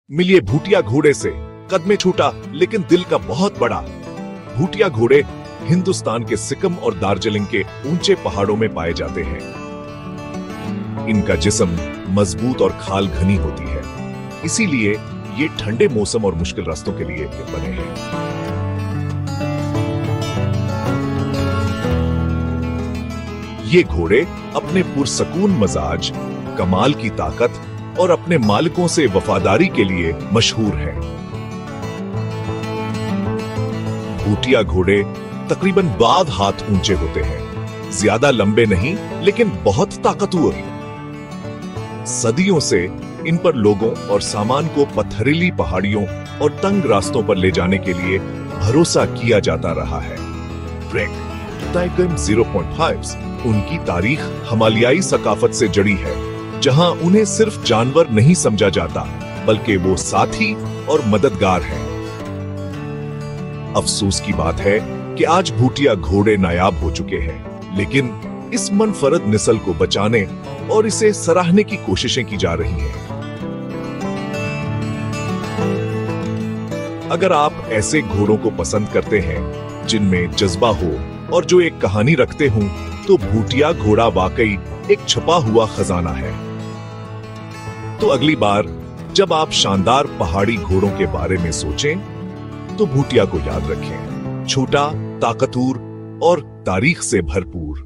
मिलिए भूटिया घोड़े से। कद में छोटा लेकिन दिल का बहुत बड़ा। भूटिया घोड़े हिंदुस्तान के सिक्किम और दार्जिलिंग के ऊंचे पहाड़ों में पाए जाते हैं। इनका जिस्म मजबूत और खाल घनी होती है, इसीलिए ये ठंडे मौसम और मुश्किल रास्तों के लिए बने हैं। ये घोड़े अपने पुरसकून मजाज, कमाल की ताकत और अपने मालिकों से वफादारी के लिए मशहूर हैं। भूटिया घोड़े तकरीबन 12 हाथ ऊंचे होते हैं, ज्यादा लंबे नहीं लेकिन बहुत ताकतवर। सदियों से इन पर लोगों और सामान को पथरीली पहाड़ियों और तंग रास्तों पर ले जाने के लिए भरोसा किया जाता रहा है। ट्रेक टाइगम 0.5 उनकी तारीख हिमालयाई सकाफत से जुड़ी है, जहां उन्हें सिर्फ जानवर नहीं समझा जाता बल्कि वो साथी और मददगार हैं। अफसोस की बात है कि आज भूटिया घोड़े नायाब हो चुके हैं, लेकिन इस मनफरद नस्ल को बचाने और इसे सराहने की कोशिशें की जा रही हैं। अगर आप ऐसे घोड़ों को पसंद करते हैं जिनमें जज्बा हो और जो एक कहानी रखते हों, तो भूटिया घोड़ा वाकई एक छुपा हुआ खजाना है। तो अगली बार जब आप शानदार पहाड़ी घोड़ों के बारे में सोचें, तो भूटिया को याद रखें, छोटा, ताकतवर और तारीख से भरपूर।